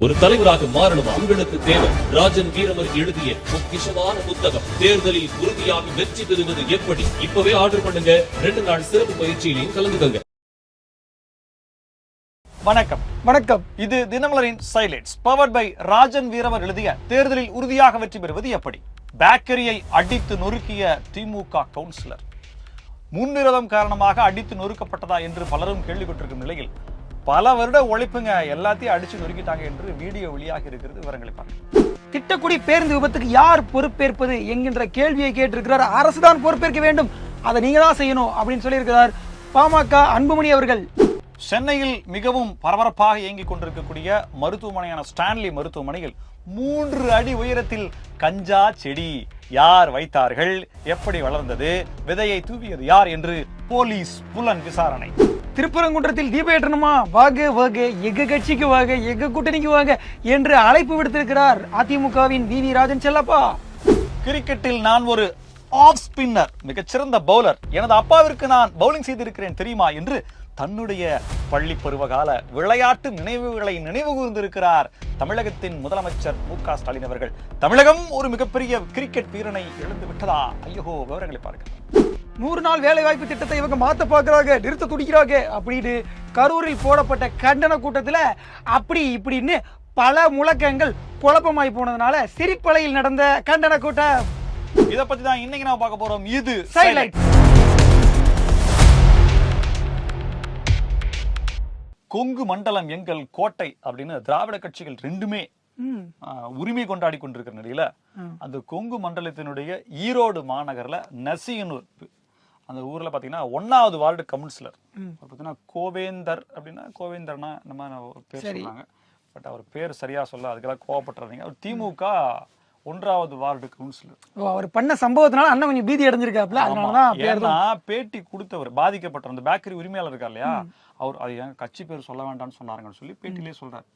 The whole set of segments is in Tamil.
ஒரு தலைவராக மாறணும் உங்களுக்கு தேவை. ராஜன் வீரமர் எழுதிய பொக்கிஷமான புத்தகம் தேர்தலில் உறுதியாக வெற்றி பெறுவது எப்படி. இப்பவே ஆர்டர் பண்ணுங்க. 2 நாள் சிறப்பு பயிற்சியிலையும் கலந்துக்கங்க. வணக்கம் வணக்கம். இது தினமலரின் சைலைட்ஸ் பவர்ட் பை ராஜன் வீரமர் எழுதிய தேர்தலில் உறுதியாக வெற்றி பெறுவது எப்படி. பேக்கரியை அடித்து நொறுக்கிய திமுக கவுன்சிலர் முன்விரோதம் காரணமாக அடித்து நொறுக்கப்பட்டதா என்று பலரும் கேள்வி கொண்டிருக்கும் நிலையில் பல வருட உழைப்புங்க எல்லாத்தையும் அடிச்சு நொறுக்கிட்டாங்க என்று வீடியோ வெளியாக இருக்கிறது. விவரங்களை பாருங்க. திட்டக்குடி பேருந்து விபத்துக்கு யார் பொறுப்பேற்பது என்கின்ற கேள்வியை கேட்டிருக்கிறார். அரசுதான் பொறுப்பேற்க வேண்டும், அதை நீங்க தான் செய்யணும் அப்படின்னு சொல்லியிருக்கிறார் பாமக அன்புமணி அவர்கள். சென்னையில் மிகவும் பரபரப்பாக இயங்கிக் கொண்டிருக்கக்கூடிய மருத்துவமனையான ஸ்டான்லி மருத்துவமனையில் 3 அடி உயரத்தில் கஞ்சா செடி யார் வைத்தார்கள், எப்படி வளர்ந்தது, விதையை தூவியது யார் என்று போலீஸ் புலன் விசாரணை. திருப்பரங்குன்றத்தில் தீப ஏற்றணுமா, வாங்க வாங்க எங்க கட்சிக்கு வாங்க, எங்க கூட்டணிக்கு வாங்க என்று அழைப்பு விடுத்திருக்கிறார் அதிமுகவின் வி ராஜன் செல்லப்பா. கிரிக்கெட்டில் நான் ஒரு ஆஃப் ஸ்பின்னர், மிகச்சிறந்த பவுலர், எனது அப்பாவிற்கு நான் பவுலிங் செய்திருக்கிறேன் தெரியுமா என்று தன்னுடைய பள்ளி பருவகால விளையாட்டு நினைவுகளை நினைவு கூர்ந்திருக்கிறார் தமிழகத்தின் முதலமைச்சர் மு.க. ஸ்டாலின் அவர்கள். தமிழகம் ஒரு மிகப்பெரிய கிரிக்கெட் வீரனை இழந்து விட்டதா? ஐயோ, விவரங்களை பாருங்க. 100 நாள் வேலை வாய்ப்பு திட்டத்தை இவங்க மாத்த பாக்குறாங்க, நிறுத்த துடிக்கிறாங்க அப்படின்னு கரூரில் போடப்பட்ட கண்டன கூட்டத்துல அப்படி இப்படின்னு பல முழக்கங்கள் குழப்பமாய் போனதுனால சிரிப்பலையில் நடந்த கண்டன கூட்டம். இதை பத்தி தான் இன்னைக்கு நான் பார்க்க போறோம். இது சைலைட். கொங்கு மண்டலம் எங்கள் கோட்டை அப்படின்னு திராவிட கட்சிகள் ரெண்டுமே உரிமை கொண்டாடி கொண்டிருக்கிற நிலையில அந்த கொங்கு மண்டலத்தினுடைய ஈரோடு மாநகர்ல நசியனூர் அந்த ஊர்ல பாத்தீங்கன்னா 1வது வார்டு கவுன்சிலர் பாத்தீங்கன்னா கோவேந்தர் அப்படின்னா, கோவேந்தர்னா நம்ம பேர் சொல்றாங்க, பட் அவர் பேர் சரியா சொல்ல அதுக்கெல்லாம் கோவப்பட்டுறாதீங்க. அவர் திமுக 1வது வார்டு கவுன்சிலர். அவர் பண்ண சம்பவத்தினால அண்ணன் கொஞ்சம் பீதி அடைஞ்சிருக்காப்ல, அதனாலதான் பேட்டி கொடுத்தவர் பாதிக்கப்பட்ட அந்த பேக்கரி உரிமையாளர் இருக்கா இல்லையா, அவர் அது என் கட்சி பேர் சொல்ல வேண்டாம்னு சொன்னாருங்கன்னு சொல்லி பேட்டிலே சொல்றாரு.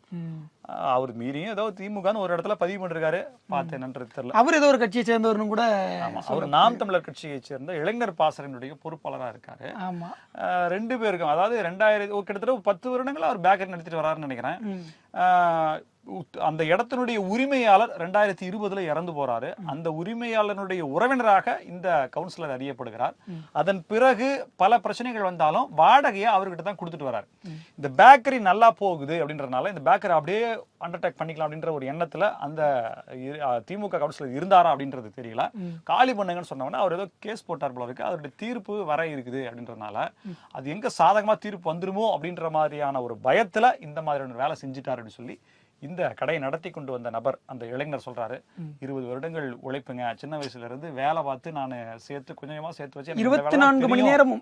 அவர் மீறியும் ஏதோ திமுகன்னு ஒரு இடத்துல பதிவு பண்ணிருக்காரு, பார்த்து என்னன்றது தெரியல. அவர் ஏதோ ஒரு கட்சியை சேர்ந்தவர்னு கூட. அவர் நாம் தமிழர் கட்சியை சேர்ந்த இளைஞர் பாசறையினுடைய பொறுப்பாளராக இருக்காரு. 2 பேருக்கும் அதாவது கிட்டத்தட்ட 10 வருடங்களா அவர் பேக்கரி நடத்திட்டு வராருன்னு நினைக்கிறேன். அந்த இடத்தினுடைய உரிமையாளர் 2020 இறந்து போறாரு. அந்த உரிமையாளருடைய உறவினராக இந்த கவுன்சிலர் அறியப்படுகிறார். அதன் பிறகு பல பிரச்சனைகள் வந்தாலும் வாடகையை அவர்கிட்ட தான் கொடுத்துட்டு வராரு. இந்த பேக்கரி நல்லா போகுது அப்படின்றதுனால இந்த பேக்கரி அப்படியே அண்டர்டேக் பண்ணிக்கலாம் அப்படின்ற ஒரு எண்ணத்துல அந்த திமுக கவுன்சிலர் இருந்தாரா அப்படின்றது தெரியல. காலி பண்ணுங்கன்னு சொன்னவொடனே அவர் ஏதோ கேஸ் போட்டார் போல இருக்கு. அவருடைய தீர்ப்பு வர இருக்குது அப்படின்றதுனால அது எங்க சாதகமா தீர்ப்பு வந்துருமோ அப்படின்ற மாதிரியான ஒரு பயத்துல இந்த மாதிரியான வேலை செஞ்சுட்டாரு அப்படின்னு சொல்லி இந்த கடையை நடத்தி கொண்டு வந்த நபர், அந்த இளைஞர் சொல்றாரு, 20 வருடங்கள் உழைப்புங்க, சின்ன வயசுல இருந்து வேலை பார்த்து நான் சேர்த்து கொஞ்சமா சேர்த்து வச்சு 24 மணி நேரமும்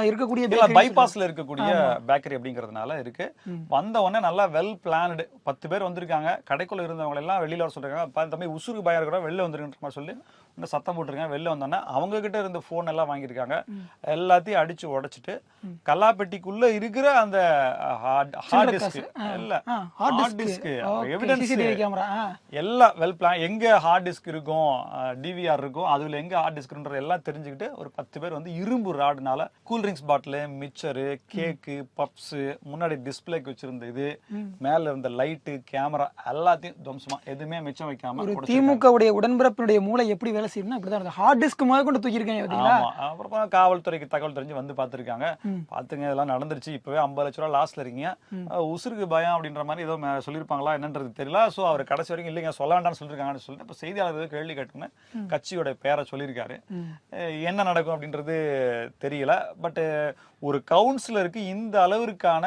இருக்கக்கூடிய பைபாஸ்ல இருக்கக்கூடிய பேக்கரி அப்படிங்கறதுனால இருக்கு. வந்த உடனே நல்லா வெல் பிளான்டு 10 பேர் வந்திருக்காங்க. கடைக்குள்ள இருந்தவங்க எல்லாம் வெளியில வர சொல்றாங்க, தம்பி உசுறு பயம் இருக்கிற வெளில வந்துருன்ற மாதிரி சொல்லி சத்தம் போட்டுருக்காங்க. வெளில வந்தோன்னா அவங்க கிட்ட இருந்த போன் எல்லாம் வாங்கியிருக்காங்க. எல்லாத்தையும் அடிச்சு உடைச்சிட்டு கல்லாப்பெட்டிக்குள்ள இருக்கிற அந்த ஹார்ட் டிஸ்க் எல்லாம் வெல் பிளான், எங்க ஹார்ட் டிஸ்க் இருக்கும், டிவிஆர் இருக்கும், அதுல எங்க ஹார்ட் டிஸ்க்ன்றது எல்லாம் தெரிஞ்சுக்கிட்டு ஒரு 10 பேர் வந்து இரும்பு ராடுனால கூல்ட்ரிங்க்ஸ் பாட்டில், மிக்சரு, கேக்கு, பப்ஸ், முன்னாடி டிஸ்பிளேக்கு வச்சிருந்த இது, மேல இருந்த லைட்டு, கேமரா எல்லாத்தையும் துவம்சமா எதுவுமே மிச்சம் வைக்காம. திமுக உடைய உடன்பிறப்பினுடைய மூளை எப்படி வேலை செய்யணும் அப்படிதான் ஹார்ட் டிஸ்க் முதல் கொண்டு தூக்கியிருக்கேன். அப்புறம் காவல்துறைக்கு தகவல் தெரிஞ்சு வந்து பாத்துருக்காங்க. பாத்துங்க இதெல்லாம் நடந்துருச்சு, இப்பவே 50 லட்ச ரூபா லாஸ்ல இருக்கீங்க, உசுருக்கு பயம் அப்படின்ற மாதிரி ஏதோ சொல்லிருப்பாங்களா என்னன்றது தெரியல. சோ அவர் கடைசி வரைக்கும் இல்லைங்க சொல்ல வேண்டாம்னு சொல்லிருக்காங்கன்னு சொல்லிட்டு இப்ப செய்தியாளர் கேள்வி கேட்டுன்னு கட்சியோட பேரை சொல்லியிருக்காரு. என்ன நடக்கும் அப்படின்றது தெரியல. பட் ஒரு கவுன்சிலருக்கு இந்த அளவிற்கான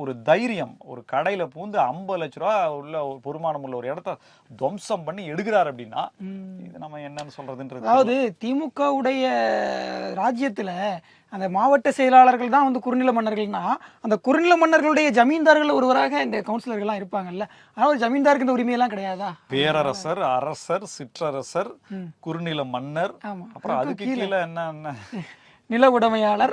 ஒரு தைரியம், ஒரு கடையில பூந்து 50 லட்ச ரூபா உள்ள பொறுமானம் உள்ள ஒரு இடத்த துவம்சம் பண்ணி எடுக்கிறார் அப்படின்னா இது நம்ம என்னன்னு சொல்றதுன்றது. அதாவது திமுக உடைய ராஜ்யத்துல அந்த மாவட்ட செயலாளர்கள் தான் வந்து குறுநில மன்னர்கள்னா அந்த குறுநில மன்னர்களுடைய ஜமீன்தார்கள் ஒருவராக இந்த கவுன்சிலர்கள்லாம் இருப்பாங்கல்ல. ஆனா ஒரு ஜமீன்தாருக்கு இந்த உரிமையெல்லாம் கிடையாதா? பேரரசர், அரசர், சிற்றரசர், குறுநில மன்னர், அப்புறம் அதுக்கு கீழே என்ன நில உடைமையாளர்,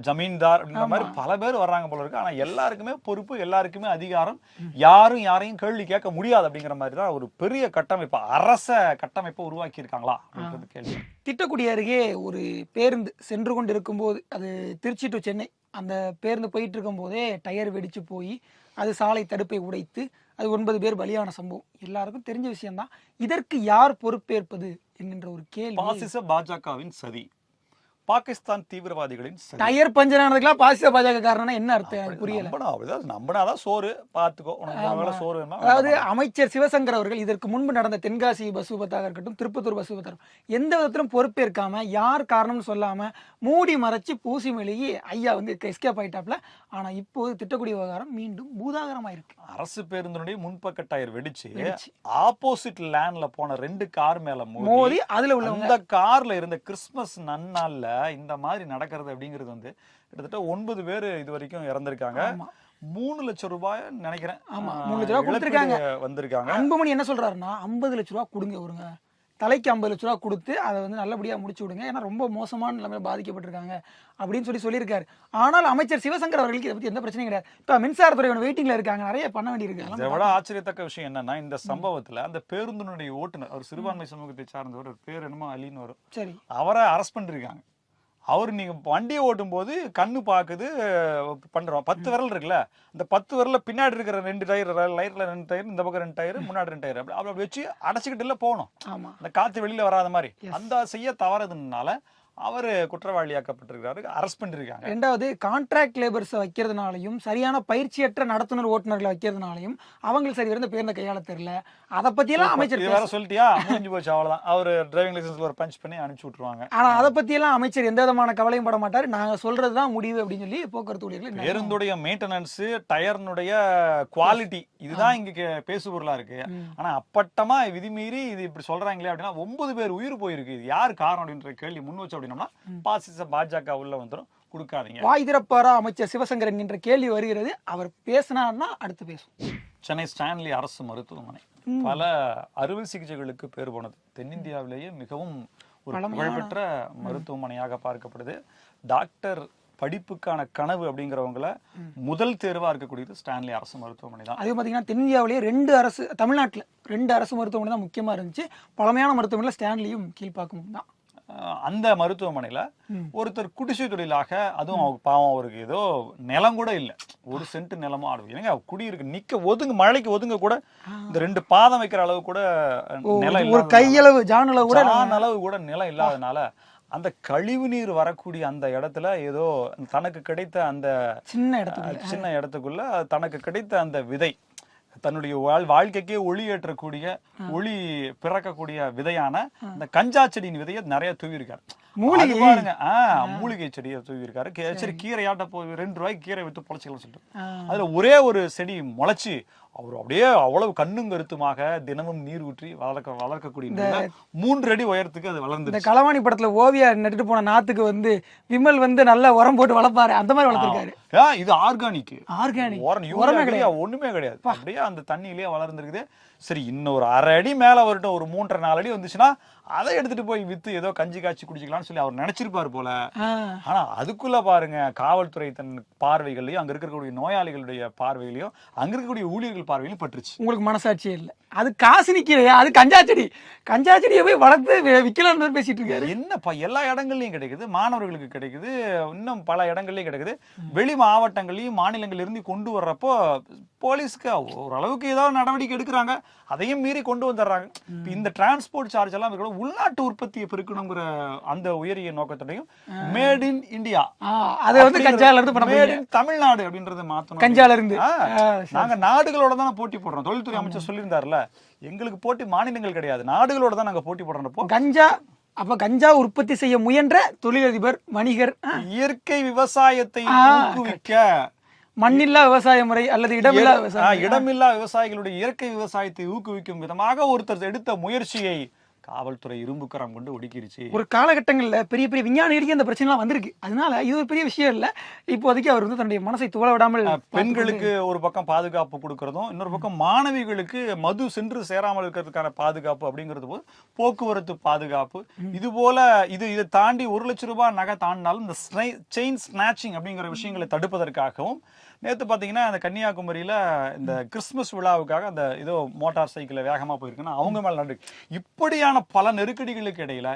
ஜமீன்தார் அப்படின்ற மாதிரி பல பேர் வர்றாங்க போல இருக்கு. ஆனா எல்லாருக்குமே பொறுப்பு, எல்லாருக்குமே அதிகாரம், யாரும் யாரையும் கேள்வி கேட்க முடியாது அப்படிங்கிற மாதிரி தான் ஒரு பெரிய கட்டமைப்பு, அரச கட்டமைப்பை உருவாக்கி இருக்காங்களா அப்படின்றது கேள்வி. திட்டக்குடி அருகே ஒரு பேருந்து சென்று கொண்டு இருக்கும் போது, அது திருச்சி டு சென்னை, அந்த பேருந்து போயிட்டு இருக்கும் போதே டயர் வெடிச்சு போய் அது சாலை தடுப்பை உடைத்து அது 9 பேர் பலியான சம்பவம் எல்லாருக்கும் தெரிஞ்ச விஷயம்தான். இதற்கு யார் பொறுப்பேற்பது என்கின்ற ஒரு கேள்வி. பாசிச பாஜகவின் சதி, பாகிஸ்தான் தீவிரவாதிகளின் சதி. டயர் பஞ்சர் ஆனதுக்கெல்லாம் பாசிச பாஜக காரணம்னா என்ன அர்த்தம் எனக்கு புரியல. நம்பினாதான் சோறு பாத்துக்கோ, சோறு வேணுமா. அதாவது அமைச்சர் சிவசங்கர் அவர்கள் இதற்கு முன்பு நடந்த தென்காசி பஸ் விபத்தாக இருக்கட்டும், திருப்பத்தூர் பஸ் விபத்தாக, எந்த விதத்திலும் பொறுப்பேற்காம யார் காரணம்னு சொல்லாம மூடி மறைச்சு பூசி மெழுகி ஐயா வந்து எஸ்கேப் ஆயிட்டாப்ல. ஆனா இப்போது திட்டக்குடி விவகாரம் மீண்டும் பூதாகரமா இருக்கு. அரசு பேருந்தினுடைய முன்பக்க டயர் வெடிச்சு ஆப்போசிட் லேன்ல போன 2 கார் மேல மோதி அதுல உள்ள அந்த கார்ல இருந்த கிறிஸ்துமஸ் நன்னாள்ல இந்த மாதிரி நடக்கிறது அப்படிங்கிறது வந்து கிட்டத்தட்ட 9 பேர் இது வரைக்கும் இறந்திருக்காங்க. 3 லட்சம் ரூபாய் நினைக்கிறேன். ஆமா 3 லட்சம் ரூபாய் கொடுத்திருக்காங்க. வந்திருக்காங்க. அன்புமணி என்ன சொல்றாருன்னா 50 லட்சம் ரூபாய் கொடுங்க, வருங்க தலைக்கு 50 லட்சம் ரூபாய் கொடுத்து அதை வந்து நல்லபடியா முடிச்சு விடுங்க, ஏன்னா ரொம்ப மோசமான நிலைமையில பாதிக்கப்பட்டிருக்காங்க அப்படின்னு சொல்லியிருக்காரு. ஆனால் அமைச்சர் சிவசங்கர் அவர்களுக்கு இதை பத்தி எந்த பிரச்சனையும் கிடையாது. இப்ப மின்சாரத்துறை வெயிட்டிங்ல இருக்காங்க, நிறைய பண்ண வேண்டியிருக்கு. இதை விட ஆச்சரியத்தக்க விஷயம் என்னன்னா, இந்த சம்பவத்துல அந்த பேருந்தினுடைய ஓட்டுநர், அவர் சிறுபான்மை சமூகத்தை சார்ந்தவர், பேர் என்னமோ அலின்னு வரும், சரி, அவரை அரெஸ்ட் பண்ணிருக்காங்க. அவரு நீங்க வண்டியை ஓட்டும் போது கண்ணு பாக்குது பண்றோம், 10 விரல் இருக்குல்ல, அந்த 10 விரல்ல பின்னாடி இருக்கிற 2 டயர், லைட்ல 2 டயர், இந்த பக்கம் 2 டயர், முன்னாடி 2 டயர், அப்படி வச்சு அடைச்சிக்கிட்டு போகணும். அந்த காத்து வெளியில வராத மாதிரி. அந்த செய்ய தவறதுனால அவரு குற்றவாளியாக்கப்பட்டிருக்காரு, அரெஸ்ட் பண்ணிருக்காங்க. ரெண்டாவது கான்ட்ராக்ட் லேபர்ஸ் வைக்கிறதுனாலையும் சரியான பயிற்சியற்ற நடத்துனர் ஓட்டுநர்களை வைக்கிறதுனாலையும் அவங்களுக்கு சரி இருந்த பேருந்த கையாள தெரியல. அதை பத்தி எல்லாம் அமைச்சர் வேற சொல்லிட்டியா, முடிஞ்சு போச்சு, அவ்வளவுதான். அவரு டிரைவிங் லைசன்ஸ்ல ஒரு பஞ்ச் பண்ணி அனுப்பிச்சு விட்டுருவாங்க. ஆனா அதை பத்தி எல்லாம் அமைச்சர் எந்த விதமான கவலையும் பட மாட்டாரு. நாங்க சொல்றதுதான் முடிவு அப்படின்னு சொல்லி போக்குவரத்து ஊழியர்கள், பேருந்துடைய மெயின்டெனன்ஸ், டயர்னுடைய குவாலிட்டி, இதுதான் இங்க பேசுபொருளா இருக்கு. ஆனா அப்பட்டமா விதிமீறி இது இப்படி சொல்றாங்களே அப்படின்னா 9 பேர் உயிர் போயிருக்கு. இது யார் காரணம் அப்படின்ற கேள்வி முன் வச்சு பாசிச பாஜக உள்ள வந்துரும், கொடுக்காதீங்க. வாய் திறப்பாரா அமைச்சர் சிவசங்கர் என்கின்ற கேள்வி வருகிறது. அவர் பேசினார்னா அடுத்து பேசும். சென்னை ஸ்டான்லி அரசு மருத்துவமனை பல அறுவை சிகிச்சைகளுக்கு பேர் போனது. தென்னிந்தியாவிலேயே மிகவும் ஒரு புகழ்பெற்ற மருத்துவமனையாக பார்க்கப்படுது. டாக்டர் படிப்புக்கான கனவு அப்படிங்கிறவங்கள முதல் தேர்வா இருக்கக்கூடியது ஸ்டான்லி அரசு மருத்துவமனை தான். அதே பாத்தீங்கன்னா தென்னிந்தியாவிலேயே 2 அரசு, தமிழ்நாட்டுல 2 அரசு மருத்துவமனை தான் முக்கியமா இருந்துச்சு. பழமையான மருத்துவமனையில ஸ்டான்லியும் கீழ்பாக்கும் தான். அந்த மருத்துவமனையில ஒருத்தர் குடிசை தொழிலாக, அதுவும் அவங்க பாவம், அவருக்கு ஏதோ நிலம் கூட இல்ல, 1 சென்ட் நிலமும் ஆடுவீங்க, குடியிருக்கு, நிக்க ஒதுங்க, மழைக்கு ஒதுங்க கூட இந்த 2 பாதம் வைக்கிற அளவு கூட நிலம், ஒரு கையளவு ஜான் அளவு கூட நிலம் இல்லாதனால அந்த கழிவு நீர் வரக்கூடிய அந்த இடத்துல ஏதோ தனக்கு கிடைத்த அந்த சின்ன இடத்துக்குள்ள தனக்கு கிடைத்த அந்த விதை, தன்னுடைய வாழ்க்கைக்கே ஒளி ஏற்றக்கூடிய, ஒளி பிறக்கக்கூடிய விதையான இந்த கஞ்சா செடியின் விதையை நிறைய தூவி இருக்காரு. பாருங்க, மூலிகை செடியை தூவி இருக்காரு. சரி, கீரையாட்ட போய் 2 ரூபாய்க்கு கீரை வித்து பொழைச்சிக்கலாம் சொல்லிட்டு அதுல ஒரே ஒரு செடி முளைச்சு அவர் அப்படியே அவ்வளவு கண்ணும் கருத்துமாக தினமும் நீர் ஊற்றி வளர்க்கக்கூடிய 3 அடி உயரத்துக்கு அது வளர்ந்து. இந்த களவாணி படத்துல ஓவியா நட்டுட்டு போன நாத்துக்கு வந்து விமல் வந்து நல்ல உரம் போட்டு வளர்ப்பாரு, அந்த மாதிரி வளர்த்திருக்காரு. இது ஆர்கானிக், ஒண்ணுமே கிடையாது, அப்படியே அந்த தண்ணியிலேயே வளர்ந்துருக்குது. சரி, இன்னொரு 1/2 அடி மேல வரட்டும், ஒரு 3.5-4 அடி வந்துச்சுன்னா அதை எடுத்துட்டு போய் வித்து ஏதோ கஞ்சி காய்ச்சி குடிச்சிக்கலாம்னு சொல்லி அவர் நினைச்சிருப்பாரு போல. ஆனா அதுக்குள்ள பாருங்க, காவல்துறை தன் பார்வைகளையும், அங்க இருக்கக்கூடிய நோயாளிகளுடைய பார்வையிலையும், அங்க இருக்கக்கூடிய ஊழியர்கள் பார்வையிலும் பட்டுருச்சு. உங்களுக்கு மனசாட்சியே இல்ல, அது காசு நிக்கலையா, அது கஞ்சா செடி, கஞ்சா செடியை போய் வளர்த்து விக்கலாம்னு பேசிட்டு இருக்காரு. என்னப்பா, எல்லா இடங்கள்லயும் கிடைக்குது, மாணவர்களுக்கு கிடைக்குது, இன்னும் பல இடங்கள்லயும் கிடைக்குது. வெளி மாவட்டங்களையும் மாநிலங்கள் இருந்து கொண்டு வர்றப்போ போலீஸ்க்கு ஓரளவுக்கு ஏதாவது நடவடிக்கை எடுக்கிறாங்க, அதையும் மீறி கொண்டு வந்துடுறாங்க. இந்த டிரான்ஸ்போர்ட் சார்ஜ் எல்லாம் உள்நாட்டு உற்பத்தியை பெருக்கணுங்கிற அந்த உயரிய நோக்கத்தோடையும் மேட் இன் இந்தியா, அதை வந்து கஞ்சால இருந்து மேட் இன் தமிழ்நாடு அப்படின்றத மாத்தணும். கஞ்சால இருந்து நாங்க நாடுகளோட தான் போட்டி போடுறோம். தொழில்துறை அமைச்சர் சொல்லியிருந்தாருல, எங்களுக்கு போட்டி மாநிலங்கள் கிடையாது, நாடுகளோட தான் நாங்க போட்டி போடுறப்போ கஞ்சா. அப்ப கஞ்சா உற்பத்தி செய்ய முயன்ற தொழிலதிபர், வணிகர், இயற்கை விவசாயத்தை ஊக்குவிக்க, மண்ணில்லா விவசாய முறை அல்லது இடமில்லா விவசாயிகளுடைய இயற்கை விவசாயத்தை ஊக்குவிக்கும் விதமாக ஒருத்தர் எடுத்த முயற்சியை காவல்துறை இரும்புக்கரம் கொண்டு ஒடுக்கிருச்சு. ஒரு காலகட்டங்கள்ல பெரிய பெரிய விஞ்ஞானிகளுக்கு இந்த பிரச்சனை எல்லாம் வந்திருக்கு. அதனால இது ஒரு பெரிய விஷயம் இல்ல. இப்போதைக்கு அவர் வந்து தன்னுடைய மனசை துவள விடாமல், பெண்களுக்கு ஒரு பக்கம் பாதுகாப்பு கொடுக்கறதும், இன்னொரு பக்கம் மாணவிகளுக்கு மது சென்று சேராமல் இருக்கிறதுக்கான பாதுகாப்பு அப்படிங்கிறது போது போக்குவரத்து பாதுகாப்பு, இது போல இதை தாண்டி 1 லட்சம் ரூபாய் நகை தாண்டினாலும் இந்த செயின் ஸ்நாச்சிங் அப்படிங்கிற விஷயங்களை தடுப்பதற்காகவும் நேற்று பார்த்தீங்கன்னா அந்த கன்னியாகுமரியில இந்த கிறிஸ்துமஸ் விழாவுக்காக அந்த ஏதோ மோட்டார் சைக்கிள் வேகமா போயிருக்குன்னா அவங்க மேல நடக்கு. இப்படியான பல நெருக்கடிகளுக்கு இடையில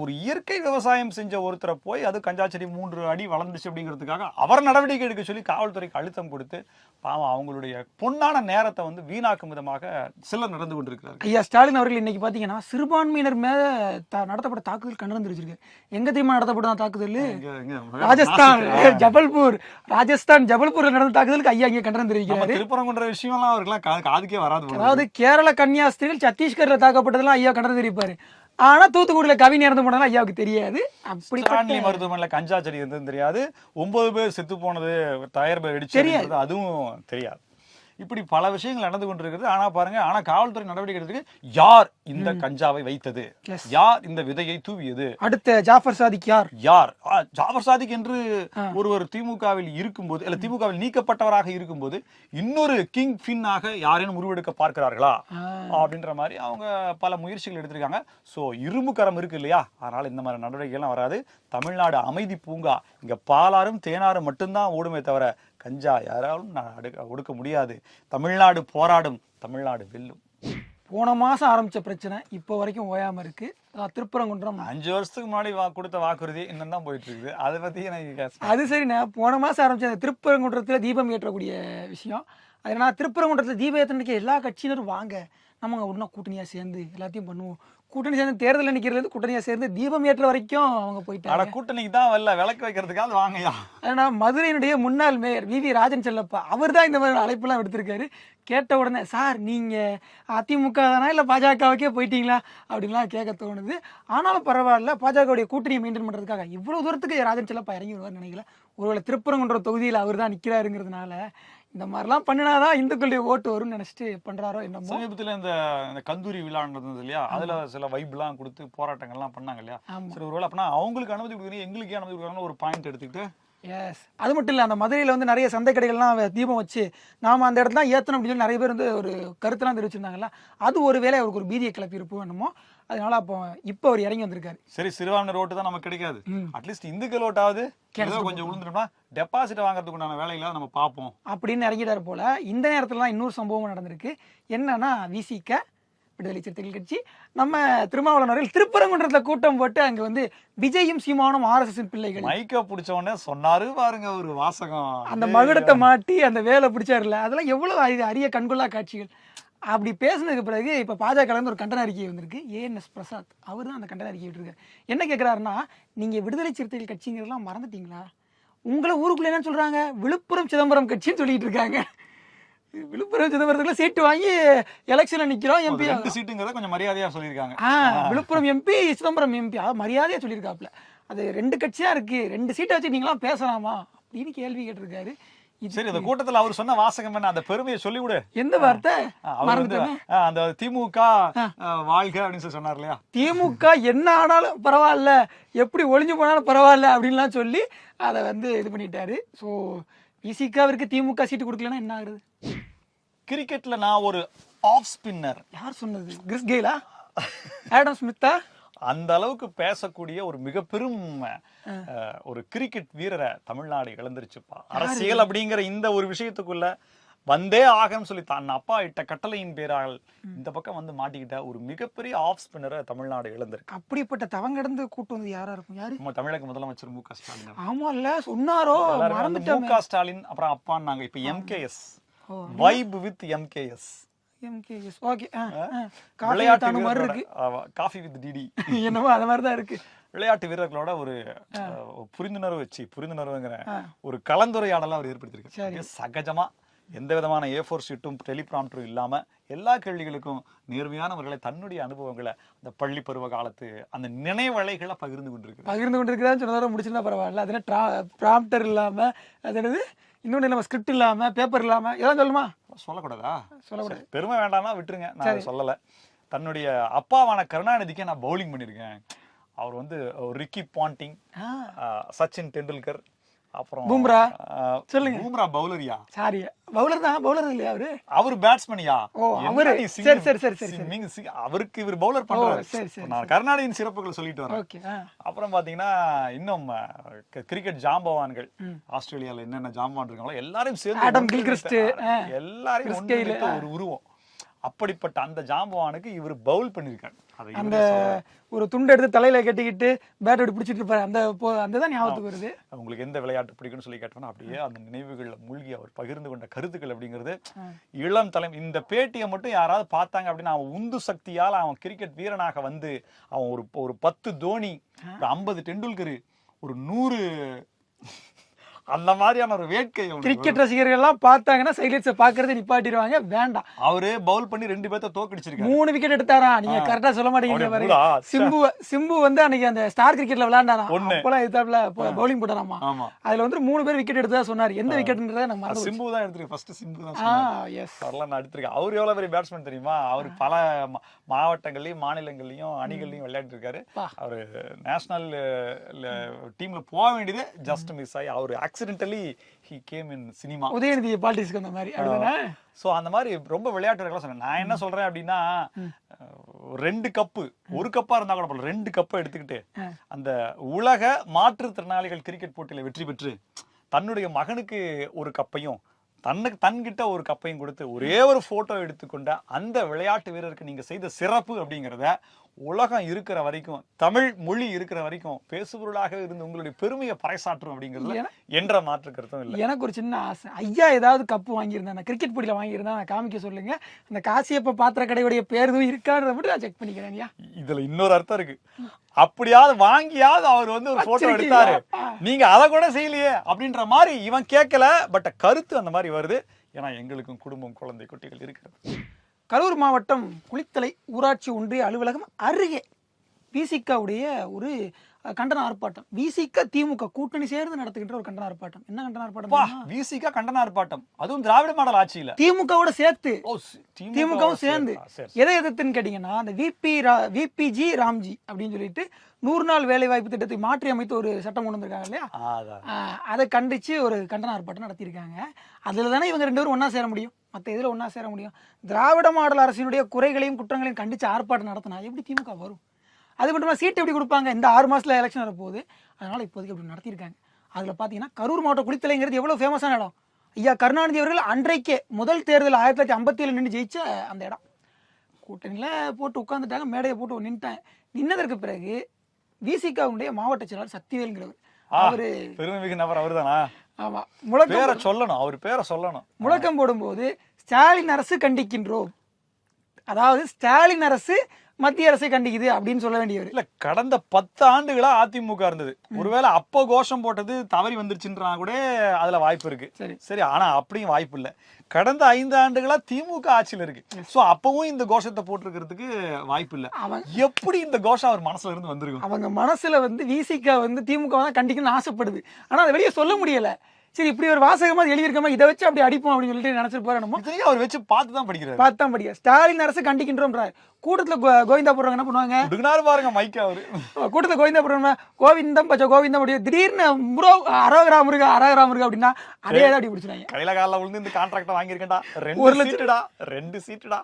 ஒரு இயற்கை விவசாயம் செஞ்ச ஒருத்தரை போய் அது கஞ்சா செடி 3 அடி வளர்ந்துச்சு அப்படிங்கிறதுக்காக அவர் நடவடிக்கை எடுக்க சொல்லி காவல்துறைக்கு அழுத்தம் கொடுத்து பாவம் அவங்களுடைய பொன்னான நேரத்தை வந்து வீணாக்கும் விதமாக சிலர் நடந்து கொண்டிருக்கிறார். ஐயா ஸ்டாலின் அவர்கள் இன்னைக்கு பாத்தீங்கன்னா சிறுபான்மையினர் மேல நடத்தப்பட்ட தாக்குதல் கண்டறிஞ்சிருக்கு. எங்க தெரியுமா நடத்தப்பட்ட தாக்குதல்? ராஜஸ்தான் ஜபல்பூர்ல நடந்த தாக்குதலுக்கு ஐயா இங்க கண்டறிஞ்சிருக்கிறாரு. திருப்பரங்குன்ற விஷயம் எல்லாம் அவருக்கெல்லாம் காதுக்கே வராது. அதாவது கேரள கன்னியாஸ்திரிகள் சத்தீஸ்கர்ல தாக்கப்பட்டதெல்லாம் ஐயா கண்டறிஞ்சிருப்பாரு. ஆனா தூத்துக்குடியில கவின் இறந்து போனதும் ஐயாவுக்கு தெரியாது. அப்படி மருத்துவமனையில கஞ்சா செடி இருந்ததும் தெரியாது. 9 பேர் செத்து போனது டயர் வெடிச்சு அதுவும் தெரியாது. இப்படி பல விஷயங்கள் நடந்து கொண்டிருக்கிறது. ஆனா பாருங்க, ஆனா காவல்துறை நடவடிக்கை எடுத்துக்கு யார் இந்த கஞ்சாவை வைத்தது, யார் இந்த விதையை தூவியது, அடுத்த ஜாஃபர் சாதிக் யார் ஜாஃபர் சாதிக் என்று ஒருவர் திமுகவில் இருக்கும்போது இல்ல திமுகவில் நீக்கப்பட்டவராக இருக்கும்போது இன்னொரு கிங் பின்னாக யாரேனும் உருவெடுக்க பார்க்கிறார்களா அப்படின்ற மாதிரி அவங்க பல முயற்சிகள் எடுத்திருக்காங்க. சோ இரும்பு கரம் இருக்கு இல்லையா, அதனால இந்த மாதிரி நடவடிக்கை எல்லாம் வராது. தமிழ்நாடு அமைதி பூங்கா, இங்க பாலாறும் தேனாரும் மட்டும்தான் ஓடுமே தவிர கஞ்சா யாராலும் ஒடுக்க முடியாது. தமிழ்நாடு போராடும், தமிழ்நாடு வெல்லும். போன மாசம் ஆரம்பிச்ச பிரச்சனை இப்போ வரைக்கும் ஓயாம இருக்கு. திருப்பரங்குன்றம் 5 வருஷத்துக்கு முன்னாடி கொடுத்த வாக்குறுதி இன்னும் தான் போயிட்டு இருக்குது. அதை பத்தி எனக்கு அது சரிண்ணா. போன மாசம் ஆரம்பிச்ச அந்த திருப்பரங்குன்றத்துல தீபம் ஏற்றக்கூடிய விஷயம். அதனால திருப்பரங்குன்றத்துல தீபம் ஏற்றனுக்கு எல்லா கட்சியினரும் வாங்க, நம்ம ஒன்னா கூட்டணியா சேர்ந்து எல்லாத்தையும் பண்ணுவோம். கூட்டணி சேர்ந்து தேர்தல் நிற்கிறது கூட்டணியா சேர்ந்து தீபம் ஏற்ற வரைக்கும் அவங்க போயிட்டாங்க. கூட்டணிக்கு தான் வரல, விளக்கு வைக்கிறதுக்காக வாங்கயா. ஆனா மதுரையினுடைய முன்னாள் மேயர் வி ராஜன் செல்லப்பா அவர் தான் இந்த மாதிரி அழைப்பெல்லாம் எடுத்திருக்காரு. கேட்ட உடனே சார் நீங்க அதிமுக தானா இல்ல பாஜகவுக்கே போயிட்டீங்களா அப்படின்லாம் கேட்க தோணுது. ஆனாலும் பரவாயில்ல, பாஜகவுடைய கூட்டணியை மெயின்டைன் பண்றதுக்காக இவ்வளவு தூரத்துக்கு ராஜன் செல்லப்பா இறங்கி வருவார்னு நினைக்கல. ஒருவேளை திருப்பரங்குன்ற தொகுதியில் அவர் தான் நிற்கிறாருங்கிறதுனால இந்த மாதிரிலாம் பண்ணினாதான் இந்துக்களுடைய ஓட்டு வரும்னு நினைச்சிட்டு பண்றாரோ என்னமோ. சமீபத்துல இந்த கந்தூரி விழா நடந்தது இல்லையா, அதுல சில வைப் எல்லாம் கொடுத்து போராட்டங்கள்லாம் பண்ணாங்க இல்லையா. சரி, ஒருவேளை அப்படின்னா அவங்களுக்கு அனுமதி கொடுக்குறீங்க எங்களுக்கு அனுமதி கொடுக்குறாங்கன்னு ஒரு பாயிண்ட் எடுத்துக்கிட்டு எஸ். அது மட்டும் இல்லை, அந்த மதுரையில் வந்து நிறைய சந்தை கடைகள்லாம் தீபம் வச்சு நாம அந்த இடத்துல ஏற்றணும் அப்படின்னு சொல்லி நிறைய பேர் வந்து ஒரு கருத்தெல்லாம் தெரிவிச்சிருந்தாங்கல்ல. அது ஒரு வேளை அவருக்கு ஒரு பீதியை கிளப்பி இருப்போம் என்னமோ. அதனால இப்போ அவர் இறங்கி வந்திருக்காரு. சரி, சிறுபான்மையினர் ஓட்டு தான் நமக்கு கிடைக்காது, அட்லீஸ்ட் இந்துக்கள் ஓட்டாவது கொஞ்சம் விழுந்துட்டோம்னா டெபாசிட் வாங்குறதுக்குண்டான வேலைகளை நம்ம பார்ப்போம் அப்படின்னு இறங்கிட்டாரு போல. இந்த நேரத்துல இன்னொரு சம்பவம் நடந்திருக்கு. என்னன்னா, விசிக விடுதலை சிறுத்தைகள் கட்சி நம்ம திருமாவளவன் அவர்கள் திருப்பரங்குன்றத்துல கூட்டம் போட்டு அங்க வந்து விஜயும் சீமானும் RSS பிள்ளைகள் மைக்க பிடிச்ச உடனே சொன்னாரு பாருங்க ஒரு வாசகம், அந்த மகுடத்தை மாட்டி அந்த வேலை பிடிச்சாருல, அதெல்லாம் எவ்வளவு அரிய கண்கொள்ளா காட்சிகள். அப்படி பேசினதுக்கு பிறகு இப்ப பாஜக ஒரு கண்டன அறிக்கை வந்திருக்கு. ANS பிரசாத் அவர் தான் அந்த கண்டன அறிக்கை விட்டுருக்காரு. என்ன கேட்கிறாருன்னா, நீங்க விடுதலை சிறுத்தைகள் கட்சிங்கிறதெல்லாம் மறந்துட்டீங்களா? உங்களை ஊருக்குள்ள என்ன சொல்றாங்க, விழுப்புரம் சிதம்பரம் கட்சின்னு சொல்லிட்டு இருக்காங்க. விழுப்புரம் சிதம்பரத்துல சீட்டு வாங்கி எலெக்ஷன்ல நிக்கிறோம், எம்பி 2 சீட்டுங்கிறத கொஞ்சம் மரியாதையா சொல்லியிருக்காங்க. விழுப்புரம் MP சிதம்பரம் MP மரியாதையா சொல்லியிருக்காப்ல. அது 2 கட்சியா இருக்கு, 2 சீட்டை வச்சு நீங்களாம் பேசலாமா அப்படின்னு கேள்வி கேட்டிருக்காரு. சரி, அந்த கூட்டத்துல அவர் சொன்ன வாசகம் என்ன, அந்த பெருமையை சொல்லி விடு. எந்த வார்த்தை? அந்த திமுக வாழ்க அப்படின்னு சொல்லி சொன்னார் இல்லையா. திமுக என்ன ஆனாலும் பரவாயில்ல, எப்படி ஒளிஞ்சு போனாலும் பரவாயில்ல அப்படின்லாம் சொல்லி அதை வந்து இது பண்ணிட்டாரு. ஸோ விசிகாவிற்கு திமுக சீட்டு கொடுக்கலன்னா என்ன ஆகுது? கிரிக்கெட்ல நான் ஒரு ஆஃப் ஸ்பின்னர். யார் சொன்னது? கிறிஸ் கெயிலா, ஆடம் ஸ்மித்தா? அந்த அளவுக்கு பேசக்கூடிய ஒரு மிக பெரும் ஒரு கிரிக்கெட் வீரரை தமிழ்நாடு இழந்துருச்சுப்பா. அரசியல் அப்படிங்கிற இந்த ஒரு விஷயத்துக்குள்ள வந்தே ஆகன்னு சொல்லி தன் அப்பா இட்ட கட்டளையின் பேரால் இந்த பக்கம் வந்து மாட்டிக்கிட்ட ஒரு மிகப்பெரிய ஆஃப் ஸ்பின்னரை தமிழ்நாடு இழந்திருக்கு. அப்படிப்பட்ட தவங்கடந்து கூட்டு வந்து யாரா இருக்கும்? யாரு? நம்ம தமிழக முதலமைச்சர் மு க ஸ்டாலின். ஆமா இல்ல சொன்னாரோ, மு க ஸ்டாலின் அப்புறம் அப்பான்னாங்க. இப்ப MKS vibe with MKS. Okay, விளையாட்டு மாதிரி இருக்கு. காஃபி வித் டிடி என்னவோ அந்த மாதிரி தான் இருக்கு. விளையாட்டு வீரர்களோட ஒரு புரிந்துணர்வுங்கிற ஒரு கலந்துரையாடல அவர் ஏற்படுத்தியிருக்காரு. சகஜமா எந்த விதமான A4 ஷீட்டும் டெலிபிராம்டரும் இல்லாம எல்லா கேள்விகளுக்கும் நேர்மையானவர்களை தன்னுடைய அனுபவங்களை அந்த பள்ளி பருவ காலத்து அந்த நினைவலைகளை பகிர்ந்து கொண்டிருக்கிறான்னு சொன்னதோட முடிச்சுன்னா பரவாயில்ல. அது ப்ராம்ப்டர் இல்லாம, அது என்னது இன்னொன்னு நம்ம ஸ்கிரிப்ட் இல்லாம, பேப்பர் இல்லாம ஏதாவது சொல்லுமா? சொல்லக்கூடாதா? சொல்லக்கூடாது. பெருமை வேண்டாம்னா விட்டுருங்க, நான் சொல்லல. தன்னுடைய அப்பாவான கருணாநிதிக்கு நான் பவுலிங் பண்ணிருக்கேன். அவர் வந்து ரிக்கி பாண்டிங், சச்சின் டெண்டுல்கர், அப்புறம் பும்ரா. சொல்லுங்க. பும்ரா பவுலரியா? சாரி, பவுலர் தான். பவுலர் இல்லையா அவரு? அவரு பேட்ஸ்மேனியா? அவரு சரி சரி சரி சரி, அவருக்கு இவர் பவுலர் பண்றாரு. நான் கருணாநிதியின் சிறப்புகள் சொல்லிட்டு வரேன். அப்புறம் பாத்தீங்கன்னா இன்னும் கிரிக்கெட் ஜாம்பவான்கள், ஆஸ்திரேலியால என்னென்ன ஜாம்பவான் இருக்காங்களோ எல்லாரையும் சேர்ந்து ஆடம் கில்கிறிஸ்ட், எல்லாரையும் ஒரு உருவம். அப்படிப்பட்ட அந்த ஜாம்பவானுக்கு இவர் பவுல் பண்ணிருக்காரு. அந்த ஒரு துண்டு எடுத்து தலையில கட்டிக்கிட்டு பேட் எடுத்து பிடிச்சிட்டு இருப்பாரு, அந்த தான் ஞாபகத்துக்கு வருது. உங்களுக்கு எந்த விளையாட்டு பிடிக்கும்னு சொல்லி கேட்டோம்னா அப்படியே அந்த நினைவுகள்ல மூழ்கி அவர் பகிர்ந்து கொண்ட கருத்துக்கள் அப்படிங்கிறது இளம் தலை. இந்த பேட்டியை மட்டும் யாராவது பார்த்தாங்க அப்படின்னா அவன் உந்து சக்தியால் அவன் கிரிக்கெட் வீரனாக வந்து அவன் ஒரு 10 தோனி, ஒரு 50 டெண்டுல்கர், ஒரு 100 அந்த மாதிரியான ஒரு வேட்கை. கிரிக்கெட் ரசிகர்கள் எல்லாம் பார்த்தாங்கன்னா சைலன்ஸை பாக்குறதை நிப்பாட்டிடுவாங்க. வேண்டாம், அவரு பவுல் பண்ணி 2 பேர்த்த தோக்கடிச்சிருக்காரு, 3 விக்கெட் எடுத்தாரா. நீங்க கரெக்டா சொல்ல மாட்டீங்க. சிம்பு வந்து அன்னைக்கு அந்த ஸ்டார் கிரிக்கெட்ல விளையாண்டாராம், அப்பெல்லாம் எதிர்த்தாப்புல பவுலிங் போட்டாராமா. அதுல வந்து 3 பேர் விக்கெட் எடுத்ததா சொன்னாரு. எந்த விக்கெட்ன்றத நம்ம மறந்து. சிம்பு தான் எடுத்துருக்கு, ஃபர்ஸ்ட் சிம்பு தான் வரலாம் எடுத்திருக்காரு. அவர் எவ்வளவு பெரிய பேட்ஸ்மேன் தெரியுமா? அவர் பல மாவட்டங்கள்லயும் மாநிலங்கள்லயும் அணிகள்லயும் விளையாட்டு இருக்காரு. அவரு நேஷனல் டீம்ல போக வேண்டியது ஜஸ்ட் மிஸ் ஆகி அவர் accidentally he came in cinema. Udhayanidhi பாலிடிக்ஸ்க்கு அந்த மாதிரி அப்படிதானே. சோ அந்த மாதிரி ரொம்ப விளையாட்டுகளா சொன்னேன். நான் என்ன சொல்றேன் அப்படின்னா 2 கப்பு, 1 கப்பா இருந்தா கூட போல 2 கப்பை எடுத்துக்கிட்டு அந்த உலக மாற்றுத்திறனாளிகள் கிரிக்கெட் போட்டியில வெற்றி பெற்று தன்னுடைய மகனுக்கு ஒரு கப்பையும் தன்கிட்ட ஒரு கப்பையும் கொடுத்து ஒரே ஒரு போட்டோ எடுத்துக்கொண்ட அந்த விளையாட்டு வீரருக்கு நீங்க செய்த சிறப்பு அப்படிங்கிறத உலகம் இருக்கிற வரைக்கும், தமிழ் மொழி இருக்கிற வரைக்கும் பேசுபொருளாக இருந்து உங்களுடைய பெருமையை பறைசாற்றும் அப்படிங்கிறது என்ற மாற்று கருத்தும் இல்லை. எனக்கு ஒரு சின்ன ஆசை, ஐயா ஏதாவது கப்பு வாங்கியிருந்தேன் கிரிக்கெட் போட்டியில வாங்கியிருந்தா நான் காமிக்க சொல்லுங்க. அந்த காசியப்ப பாத்திர கடையுடைய பேர் எதுவும் இருக்கான்றத மட்டும் நான் செக் பண்ணிக்கிறேன். இதுல இன்னொரு அர்த்தம் இருக்கு. அப்படியாவது வாங்கியாவது அவர் வந்து ஒரு போட்டோ எடுத்தாரு, நீங்க அதை கூட செய்யலையே அப்படின்ற மாதிரி இவன் கேட்கல. பட் கருத்து அந்த மாதிரி வருது. ஏன்னா எங்களுக்கும் குடும்பம், குழந்தை, குட்டிகள் இருக்கிறது. கரூர் மாவட்டம் குளித்தலை ஊராட்சி ஒன்றிய அலுவலகம் அருகே விசிகாவுடைய ஒரு கண்டன ஆர்ப்பாட்டம். விசிக திமுக கூட்டணி சேர்ந்து நடத்துகின்ற ஒரு கண்டன ஆர்ப்பாட்டம். என்ன கண்டன ஆர்ப்பாட்டம்? விசிக கண்டன ஆர்ப்பாட்டம், அதுவும் திராவிட மாடல் ஆட்சியில திமுகவோட சேர்த்து, திமுகவும் சேர்ந்து. எதை எதிர்த்துன்னு கேட்டீங்கன்னா அந்த விபிஜி ராம்ஜி அப்படின்னு சொல்லிட்டு 100 நாள் வேலை வாய்ப்பு திட்டத்தை மாற்றி அமைத்து ஒரு சட்டம் கொண்டு வந்திருக்காங்க இல்லையா, அதை கண்டிச்சு ஒரு கண்டன ஆர்ப்பாட்டம் நடத்தியிருக்காங்க. அதுல தானே இவங்க 2 பேரும் ஒன்னா சேர முடியும், மற்ற இதுல ஒன்னா சேர முடியும். திராவிட மாடல் அரசினுடைய குறைகளையும் குற்றங்களையும் கண்டிச்சு ஆர்ப்பாட்டம் நடத்தினா எப்படி திமுக வரும்? அது மட்டும் சீட் எப்படி கொடுப்பாங்க? இந்த 6 மாசத்துல எலெக்ஷன் வரப்போகுது, அதனால இப்போதைக்கு அப்படி நடத்தியிருக்காங்க. அதுல பாத்தீங்கன்னா கரூர் மாவட்டம் குளித்தலைங்கிறது எவ்வளவு ஃபேமஸான இடம். ஐயா கருணாநிதி அவர்கள் அன்றைக்கே முதல் தேர்தல் 1957 நின்று ஜெயிச்ச அந்த இடம். கூட்டணியில போட்டு உட்கார்ந்துட்டாங்க, மேடையை போட்டு நின்ட்டாங்க. நின்னதற்கு பிறகு விசிகாவுடைய மாவட்ட செயலாளர் சக்திவேல்ங்கிறவர், அவரு பெருமைமிகு நபர் அவர்தானா? ஆமா, பேரை சொல்லணும், அவர் பேரை சொல்லணும். முழக்கம் போடும்போது ஸ்டாலின் அரசு கண்டிக்கின்றோம், அதாவது ஸ்டாலின் அரசு மத்திய அரசை கண்டிக்குது அப்படின்னு சொல்ல வேண்டியவர் இல்ல. கடந்த 10 ஆண்டுகளா அதிமுக இருந்தது. ஒருவேளை அப்போ கோஷம் போட்டது தவறி வந்துருச்சுன்றா கூட அதுல வாய்ப்பு இருக்கு. சரி, ஆனா அப்படியும் வாய்ப்பு இல்ல. கடந்த 5 ஆண்டுகளா திமுக ஆட்சியில இருக்கு. சோ அப்பவும் இந்த கோஷத்தை போட்டிருக்கிறதுக்கு வாய்ப்பு இல்ல. எப்படி இந்த கோஷம் அவர் மனசுல இருந்து வந்திருக்கும்? அவங்க மனசுல வந்து விசிக வந்து திமுக தான் கண்டிக்கணும்னு ஆசைப்படுது, ஆனா அதை வெளியே சொல்ல முடியல. சரி, இப்படி ஒரு வாசகமா எழுதியிருக்கமா, இதை வச்சு அப்படி அடிப்போம் அப்படின்னு சொல்லிட்டு நினைச்சிட்டு போறோம். அவர் வச்சு பார்த்து தான் படிக்கிறார். ஸ்டாலின் அரசு கண்டிக்கின்றோம்ன்றார். கூட்டத்துல கோவிந்தா போடுறாங்க, என்ன பண்ணுவாங்க பாருங்க, மைக்கா அவரு கூட்டத்துல கோவிந்தா போடுறாங்க, கோவிந்தம் பச்ச கோவிந்தம் முடியும். திடீர்னு அரோகரா முருகா அப்படின்னா அதே தான் அப்படி பிடிச்சாங்க. கையில கால விழுந்து இந்த கான்ட்ராக்ட் வாங்கியிருக்கேன்டா, 2 சீட்டுடா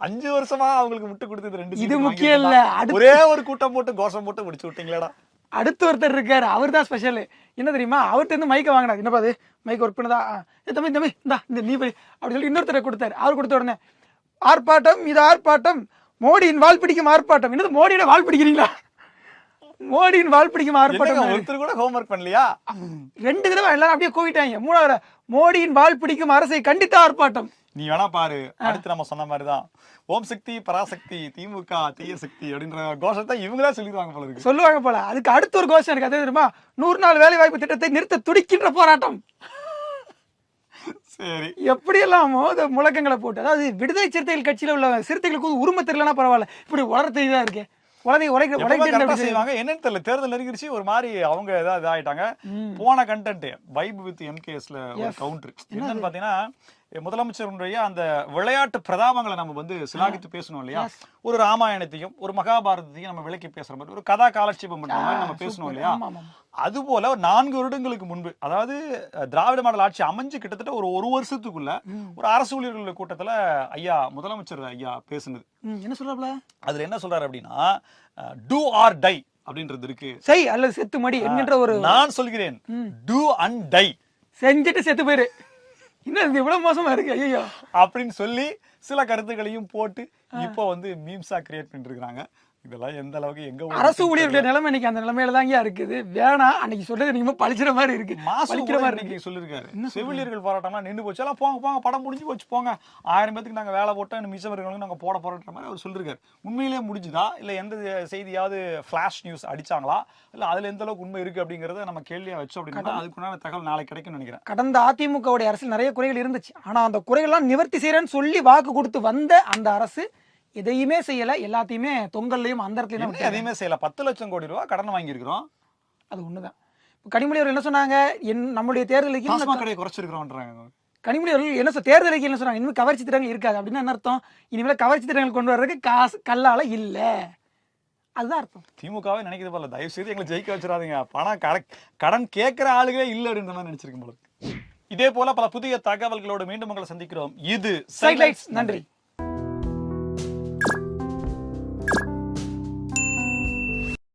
5 வருஷமா அவங்களுக்கு விட்டு கொடுத்தது 2 இது முக்கியம் இல்ல. ஒரே ஒரு கூட்டம் போட்டு கோஷம் போட்டு முடிச்சு விட்டீங்களா? அடுத்து ஒருத்தர் இருக்காரு, அவர் தான் ஸ்பெஷல். என்ன தெரியுமா, அவர்கிட்ட இருந்து மைக்க வாங்கினாரு. என்னப்பா அது மைக் ஒர்க் பண்ணதா? தம்பி தம்பி இந்தா இந்த நீ போய் அப்படி சொல்லி இன்னொருத்தரை கொடுத்தாரு. அவர் கொடுத்த உடனே ஆர்ப்பாட்டம், இது ஆர்ப்பாட்டம், மோடியின் வால் பிடிக்கும் ஆர்ப்பாட்டம். என்னது மோடியோட வால் பிடிக்கிறீங்களா? மோடியின் வால் பிடிக்கும் ஆர்ப்பாட்டம். ஒருத்தர் கூட ஹோம்வொர்க் பண்ணலையா? 2 தடவை எல்லாரும் அப்படியே கோவிட்டாங்க. 3வது மோடியின் வால் பிடிக்கும் அரசை கண்டித்த ஆர்ப்பாட்டம். நீ வேணா பாரு, அடுத்து நம்ம சொன்ன மாதிரிதான் ஓம் சக்தி பராசக்தி திமுக தீய சக்தி அப்படின்ற கோஷத்தை இவங்களா சொல்லிடுவாங்க போல இருக்கு. சொல்லுவாங்க போல. அதுக்கு அடுத்த ஒரு கோஷம் இருக்கு, அது தெரியுமா? 100 நாள் வேலை வாய்ப்பு திட்டத்தை நிறுத்த துடிக்கின்ற போராட்டம். சரி, எப்படி எல்லாமோ முழக்கங்களை போட்டு, அதாவது விடுதலை சிறுத்தைகள் கட்சியில உள்ள சிறுத்தைகளுக்கு உரிமை தெரியலன்னா பரவாயில்ல, இப்படி உலகத்தான் இருக்கு. செய்வாங்க என்னன்னு தெரியல. தேர்தல் நெருங்கிருச்சு, ஒரு மாதிரி அவங்க ஏதாவது இதாயிட்டாங்க. போன கண்டென்ட் வைப் வித் எம்கேஎஸ்ல ஒரு கவுண்டர் என்னன்னு பாத்தீங்கன்னா, முதலமைச்சருடைய அந்த விளையாட்டு பிரதாபங்களை நம்ம வந்து சிலாகித்து பேசணும் இல்லையா? ஒரு ராமாயணத்தையும் ஒரு மகாபாரதத்தையும் நம்ம விளக்கி பேசுற மாதிரி ஒரு கதா காலட்சேபம் பண்ற மாதிரி நம்ம பேசணும் இல்லையா? அது போல 4 வருடங்களுக்கு முன்பு, அதாவது திராவிட மாடல் ஆட்சி அமைஞ்சு கிட்டத்தட்ட ஒரு வருஷத்துக்குள்ள ஒரு அரசு ஊழியர்கள் கூட்டத்துல ஐயா முதலமைச்சர் ஐயா பேசுனது என்ன சொல்றாப்ல? அதுல என்ன சொல்றாரு அப்படின்னா, டூ ஆர் டை அப்படின்றது இருக்கு. செய் அல்லது செத்து மடி என்கின்ற ஒரு, நான் சொல்கிறேன் டூ அண்ட் டை, செஞ்சுட்டு செத்து போயிரு. இன்னும் இது இவ்வளவு மோசமா இருக்கு ஐயோ அப்படின்னு சொல்லி சில கருத்துக்களையும் போட்டு இப்போ வந்து மீம்ஸா கிரியேட் பண்ணிட்டு இருக்காங்க. இதெல்லாம் எந்த அளவுக்கு எங்க அரசு ஊழியர்களுடைய நிலைமை இன்னைக்கு அந்த நிலைமையில தாங்க இருக்குது. வேணா அன்னைக்கு சொல்றது நீங்க பழிச்சிற மாதிரி இருக்கு, பழிக்கிற மாதிரி இருக்கு சொல்லிருக்காரு. செவிலியர்கள் போராட்டம்லாம் நின்று போச்சு, எல்லாம் போங்க போங்க படம் முடிஞ்சு போச்சு போங்க, 1000 பேத்துக்கு நாங்க வேலை போட்டோம், இன்னும் மிச்சம் இருக்கவங்களுக்கு நாங்க போட போறோன்ற மாதிரி அவர் சொல்லிருக்காரு. உண்மையிலேயே முடிஞ்சுதா இல்ல எந்த செய்தியாவது ஃபிளாஷ் நியூஸ் அடிச்சாங்களா இல்ல அதுல எந்த அளவுக்கு உண்மை இருக்கு அப்படிங்கறத நம்ம கேள்வியா வச்சோம் அப்படின்னா அதுக்குண்டான தகவல் நாளைக்கு கிடைக்கும்னு நினைக்கிறேன். கடந்த அதிமுகவுடைய அரசில் நிறைய குறைகள் இருந்துச்சு. ஆனா அந்த குறைகள்லாம் நிவர்த்தி செய்யறேன்னு சொல்லி வாக்கு கொடுத்து வந்த அந்த அரசு எதையுமே செய்யல, எல்லாத்தையுமே தொங்கல்லையும் அந்தரத்திலையும் எதையுமே செய்யல. 10 லட்சம் கோடி ரூபாய் கடன் வாங்கி இருக்கிறோம். அது ஒண்ணுதான். கனிமொழி அவர்கள் என்ன சொன்னாங்க, நம்மளுடைய தேர்தலுக்கு கடையை குறைச்சிருக்கிறோம்ன்றாங்க. கனிமொழி அவர்கள் என்ன தேர்தலுக்கு என்ன சொன்னாங்க, இனிமேல் கவர்ச்சி திட்டங்கள் இருக்காது அப்படின்னா என்ன அர்த்தம், இனிமேல் கவர்ச்சி திட்டங்கள் கொண்டு வர்றதுக்கு காசு கல்லால இல்ல, அதுதான் அர்த்தம். திமுகவே நினைக்கிறது போல தயவு செய்து எங்களை ஜெயிக்க வச்சிடாதீங்க, பணம் கடன் கேட்கிற ஆளுகளே இல்ல அப்படின்ற மாதிரி நினைச்சிருக்கும் போல. இதே போல பல புதிய தகவல்களோடு மீண்டும் உங்களை சந்திக்கிறோம். இது சைட்லைட்ஸ். நன்றி.